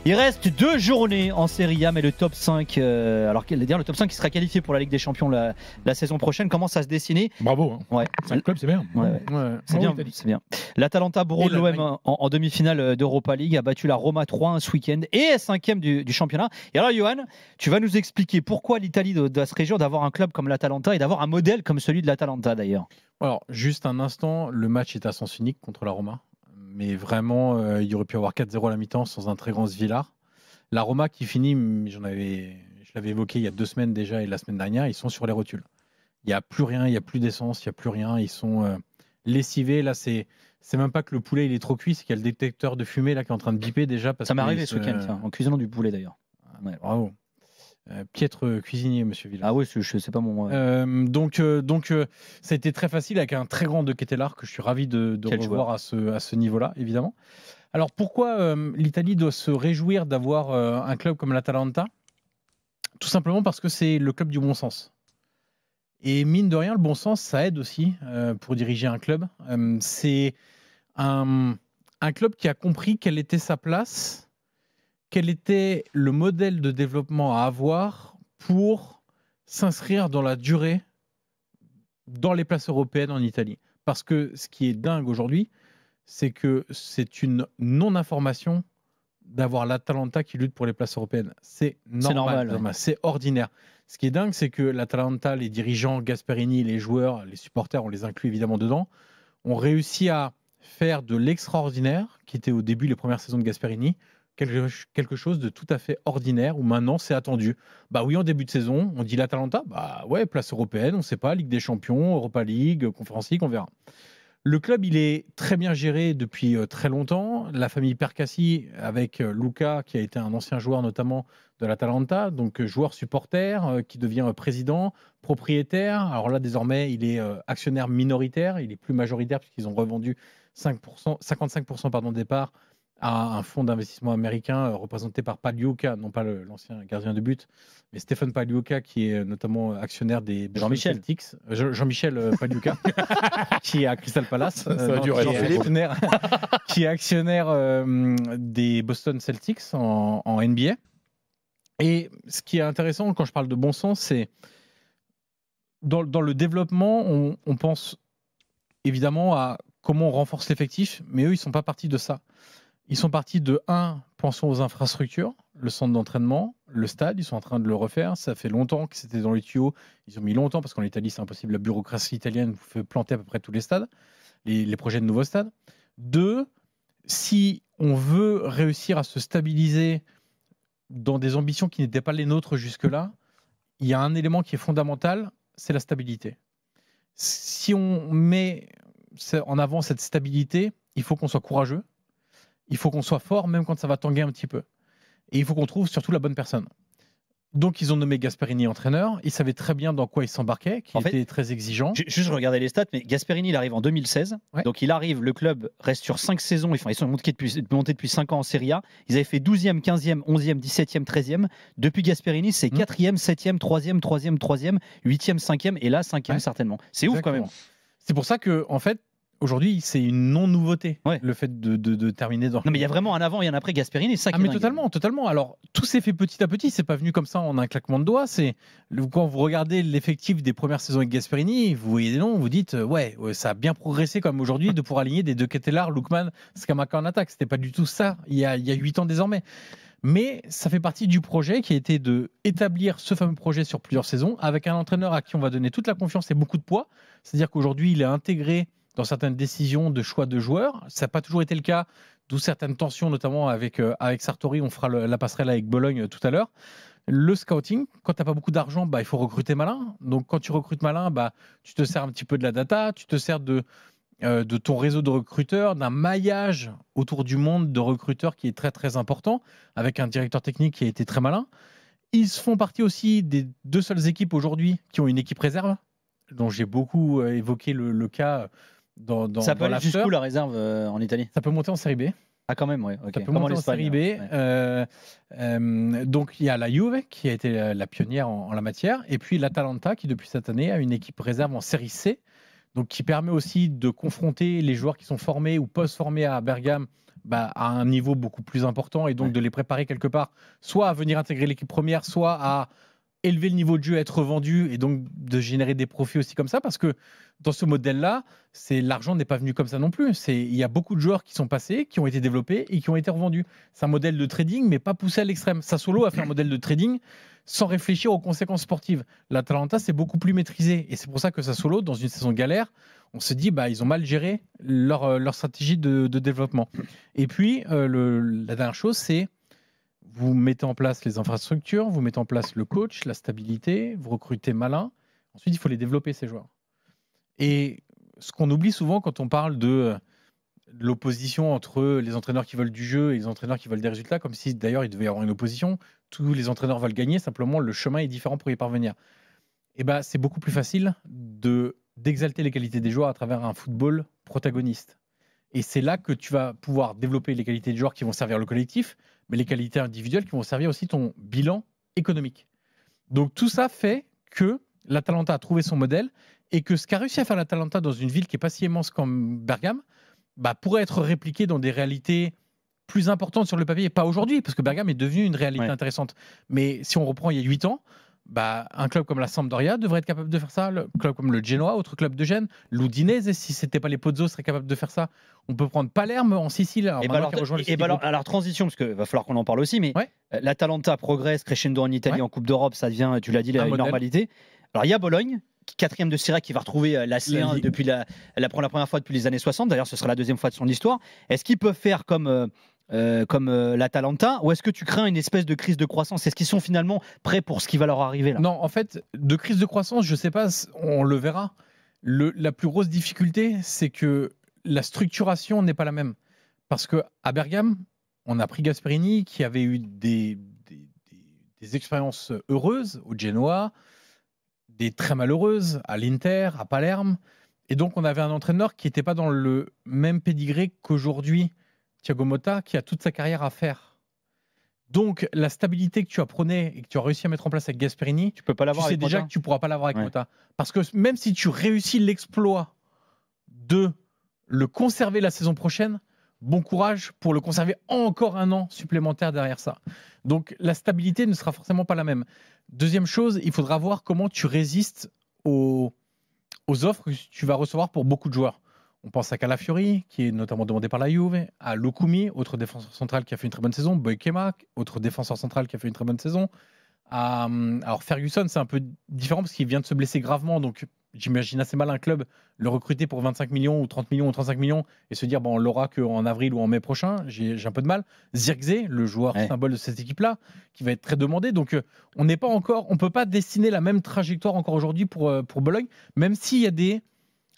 Il reste 2 journées en Serie A, mais le top 5, alors le top 5 qui sera qualifié pour la Ligue des Champions la saison prochaine, commence à se dessiner. Bravo. Hein. Ouais. 5 clubs, c'est bien. Ouais. C'est bien. C'est bien. L'Atalanta bourreau de l'OM en demi-finale d'Europa League a battu la Roma 3-1 ce week-end et est 5e du championnat. Et alors, Johan, tu vas nous expliquer pourquoi l'Italie doit se réjouir d'avoir un club comme l'Atalanta et d'avoir un modèle comme celui de l'Atalanta d'ailleurs. Alors, juste un instant, le match est à sens unique contre la Roma. Mais vraiment, il aurait pu avoir 4-0 à la mi-temps sans un très grand Svillar. La Roma qui finit, je l'avais évoqué il y a 2 semaines déjà et la semaine dernière, ils sont sur les rotules. Il n'y a plus rien, il n'y a plus d'essence, il n'y a plus rien. Ils sont lessivés. Là, c'est même pas que le poulet il est trop cuit, c'est qu'il y a le détecteur de fumée là qui est en train de biper déjà. Ça m'est arrivé ce week-end, en cuisinant du poulet d'ailleurs. Ouais. Bravo. Piètre cuisinier, monsieur Villard. Ah oui, je sais pas mon. Donc, ça a été très facile avec un très grand De Ketelaere que je suis ravi de revoir à ce niveau-là, évidemment. Alors pourquoi l'Italie doit se réjouir d'avoir un club comme l'Atalanta ? Tout simplement parce que c'est le club du bon sens. Et mine de rien, le bon sens, ça aide aussi pour diriger un club. C'est un club qui a compris quelle était sa place, quel était le modèle de développement à avoir pour s'inscrire dans la durée dans les places européennes en Italie. Parce que ce qui est dingue aujourd'hui, c'est que c'est une non-information d'avoir l'Atalanta qui lutte pour les places européennes. C'est normal. Ouais. C'est ordinaire. Ce qui est dingue, c'est que l'Atalanta, les dirigeants, Gasperini, les joueurs, les supporters, on les inclut évidemment dedans, ont réussi à faire de l'extraordinaire, qui était au début les premières saisons de Gasperini, quelque chose de tout à fait ordinaire, où maintenant c'est attendu. Bah oui, en début de saison, on dit l'Atalanta, bah ouais, place européenne, on ne sait pas, Ligue des Champions, Europa League, Conference League, on verra. Le club, il est très bien géré depuis très longtemps. La famille Percassi, avec Luca, qui a été un ancien joueur notamment de l'Atalanta, donc joueur supporter, qui devient président, propriétaire. Alors là, désormais, il est actionnaire minoritaire. Il est plus majoritaire puisqu'ils ont revendu 55% de départ à un fonds d'investissement américain représenté par Pagliuca, non pas l'ancien gardien de but, mais Stéphane Pagliuca, qui est notamment actionnaire des Jean-Michel Celtics. Jean-Michel Pagliuca, qui est à Crystal Palace, qui est actionnaire des Boston Celtics en NBA. Et ce qui est intéressant quand je parle de bon sens, c'est dans le développement, on pense évidemment à comment on renforce l'effectif, mais eux, ils ne sont pas partis de ça. Ils sont partis de pensons aux infrastructures, le centre d'entraînement, le stade, ils sont en train de le refaire. Ça fait longtemps que c'était dans les tuyaux. Ils ont mis longtemps parce qu'en Italie, c'est impossible. La bureaucratie italienne vous fait planter à peu près tous les stades, les projets de nouveaux stades. 2, si on veut réussir à se stabiliser dans des ambitions qui n'étaient pas les nôtres jusque-là, il y a un élément qui est fondamental, c'est la stabilité. Si on met en avant cette stabilité, il faut qu'on soit courageux. Il faut qu'on soit fort, même quand ça va tanguer un petit peu. Et il faut qu'on trouve surtout la bonne personne. Donc, ils ont nommé Gasperini entraîneur. Ils savaient très bien dans quoi ils s'embarquaient, qui était très exigeant. Juste regarder les stats, mais Gasperini, il arrive en 2016. Ouais. Donc, il arrive, le club reste sur 5 saisons. Ils sont montés depuis 5 ans en Serie A. Ils avaient fait 12e, 15e, 11e, 17e, 13e. Depuis Gasperini, c'est 4e, 7e, 3e, 3e, 3e, 8e, 5e et là, 5e certainement. C'est Exactement. Ouf quand même. C'est pour ça que, en fait, aujourd'hui, c'est une non-nouveauté, le fait de terminer dans... Non, mais il y a vraiment un avant et un après Gasperini, c'est ça qui est dingue. Totalement. Alors, tout s'est fait petit à petit, c'est pas venu comme ça en un claquement de doigts. Quand vous regardez l'effectif des premières saisons avec Gasperini, vous voyez des noms, vous dites, ça a bien progressé comme aujourd'hui de pouvoir aligner des De Ketelaere, Lookman, Scamacca en attaque. C'était pas du tout ça, il y a 8 ans désormais. Mais ça fait partie du projet qui a été d'établir ce fameux projet sur plusieurs saisons, avec un entraîneur à qui on va donner toute la confiance et beaucoup de poids. C'est-à-dire qu'aujourd'hui, il est intégré dans certaines décisions de choix de joueurs. Ça n'a pas toujours été le cas, d'où certaines tensions, notamment avec Sartori. On fera la passerelle avec Bologne tout à l'heure. Le scouting, quand tu n'as pas beaucoup d'argent, il faut recruter malin. Donc, quand tu recrutes malin, tu te sers un petit peu de la data, tu te sers de ton réseau de recruteurs, d'un maillage autour du monde de recruteurs qui est très, très important, avec un directeur technique qui a été très malin. Ils font partie aussi des 2 seules équipes aujourd'hui qui ont une équipe réserve, dont j'ai beaucoup évoqué le cas... ça peut aller jusqu'où la réserve en Italie ? Ça peut monter en série B. Ah, quand même, oui. Okay. Ça peut monter en série B. Donc, il y a la Juve qui a été la pionnière en la matière. Et puis l'Atalanta qui, depuis cette année, a une équipe réserve en série C. donc qui permet aussi de confronter les joueurs qui sont formés ou post-formés à Bergame à un niveau beaucoup plus important et donc de les préparer quelque part, soit à venir intégrer l'équipe première, soit à élever le niveau de jeu, être vendu et donc de générer des profits aussi comme ça, parce que dans ce modèle-là, l'argent n'est pas venu comme ça non plus. Il y a beaucoup de joueurs qui sont passés, qui ont été développés et qui ont été revendus. C'est un modèle de trading, mais pas poussé à l'extrême. Sassuolo a fait un modèle de trading sans réfléchir aux conséquences sportives. L'Atalanta, c'est beaucoup plus maîtrisé. Et c'est pour ça que Sassuolo, dans une saison galère, on se dit ils ont mal géré leur stratégie de développement. Et puis, la dernière chose, c'est vous mettez en place les infrastructures, vous mettez en place le coach, la stabilité, vous recrutez malin. Ensuite, il faut les développer, ces joueurs. Et ce qu'on oublie souvent quand on parle de l'opposition entre les entraîneurs qui veulent du jeu et les entraîneurs qui veulent des résultats, comme si d'ailleurs il devait y avoir une opposition, tous les entraîneurs veulent gagner, simplement le chemin est différent pour y parvenir. Et c'est beaucoup plus facile d'exalter les qualités des joueurs à travers un football protagoniste. Et c'est là que tu vas pouvoir développer les qualités des joueurs qui vont servir le collectif, mais les qualités individuelles qui vont servir aussi ton bilan économique. Donc tout ça fait que l'Atalanta a trouvé son modèle et que ce qu'a réussi à faire l'Atalanta dans une ville qui n'est pas si immense comme Bergame pourrait être répliqué dans des réalités plus importantes sur le papier. Pas aujourd'hui, parce que Bergame est devenue une réalité intéressante. Mais si on reprend il y a 8 ans, un club comme la Sampdoria devrait être capable de faire ça, le club comme le Genoa, autre club de Gênes, l'Udinese, si c'était pas les Pozzo, serait capable de faire ça. On peut prendre Palerme en Sicile. Alors transition, parce qu'il va falloir qu'on en parle aussi, mais l'Atalanta progresse, crescendo en Italie, en Coupe d'Europe, ça devient, tu l'as dit, une normalité. Alors il y a Bologne, 4e de Serie A, qui va retrouver la C1 depuis la première fois depuis les années 60. D'ailleurs, ce sera la 2e fois de son histoire. Est-ce qu'ils peuvent faire comme l'Atalanta, ou est-ce que tu crains une espèce de crise de croissance? Est-ce qu'ils sont finalement prêts pour ce qui va leur arriver là? Non, en fait, de crise de croissance, je ne sais pas, on le verra. La plus grosse difficulté, c'est que la structuration n'est pas la même. Parce qu'à Bergame, on a pris Gasperini, qui avait eu des expériences heureuses au Genoa, des très malheureuses à l'Inter, à Palerme. Et donc, on avait un entraîneur qui n'était pas dans le même pédigré qu'aujourd'hui Thiago Motta, qui a toute sa carrière à faire. Donc, la stabilité que tu apprenais et que tu as réussi à mettre en place avec Gasperini, tu sais déjà que tu ne pourras pas l'avoir avec Motta. Parce que même si tu réussis l'exploit de le conserver la saison prochaine, bon courage pour le conserver encore un an supplémentaire derrière ça. Donc, la stabilité ne sera forcément pas la même. Deuxième chose, il faudra voir comment tu résistes aux offres que tu vas recevoir pour beaucoup de joueurs. On pense à Calafiori, qui est notamment demandé par la Juve, à Lukumi, autre défenseur central qui a fait une très bonne saison, Boykema, autre défenseur central qui a fait une très bonne saison. Alors Ferguson, c'est un peu différent parce qu'il vient de se blesser gravement, donc j'imagine assez mal un club le recruter pour 25 millions ou 30 millions ou 35 millions et se dire on l'aura qu'en avril ou en mai prochain. J'ai un peu de mal. Zirkzee, le joueur symbole de cette équipe-là, qui va être très demandé. Donc on n'est pas encore, on peut pas dessiner la même trajectoire encore aujourd'hui pour Bologne, même s'il y a des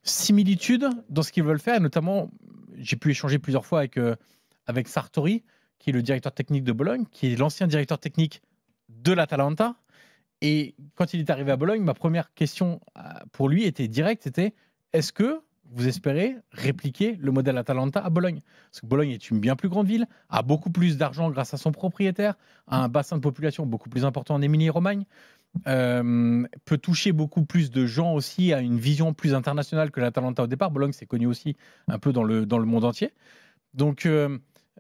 similitudes dans ce qu'ils veulent faire. Et notamment, j'ai pu échanger plusieurs fois avec Sartori, qui est le directeur technique de Bologne, qui est l'ancien directeur technique de l'Atalanta. Et quand il est arrivé à Bologne, ma première question pour lui était directe, c'était est-ce que vous espérez répliquer le modèle Atalanta à Bologne? Parce que Bologne est une bien plus grande ville, a beaucoup plus d'argent grâce à son propriétaire, a un bassin de population beaucoup plus important en Émilie-Romagne, peut toucher beaucoup plus de gens aussi, a une vision plus internationale que l'Atalanta au départ. Bologne, c'est connu aussi un peu dans le monde entier. Donc,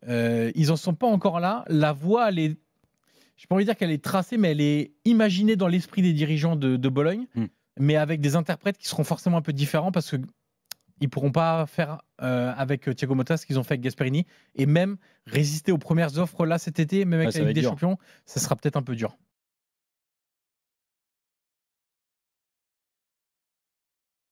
ils n'en sont pas encore là. La voie, elle est... Je n'ai pas envie de dire qu'elle est tracée, mais elle est imaginée dans l'esprit des dirigeants de Bologne, mais avec des interprètes qui seront forcément un peu différents parce qu'ils ne pourront pas faire avec Thiago Motta ce qu'ils ont fait avec Gasperini et même résister aux premières offres là cet été, même avec la Ligue des Champions, ça sera peut-être un peu dur.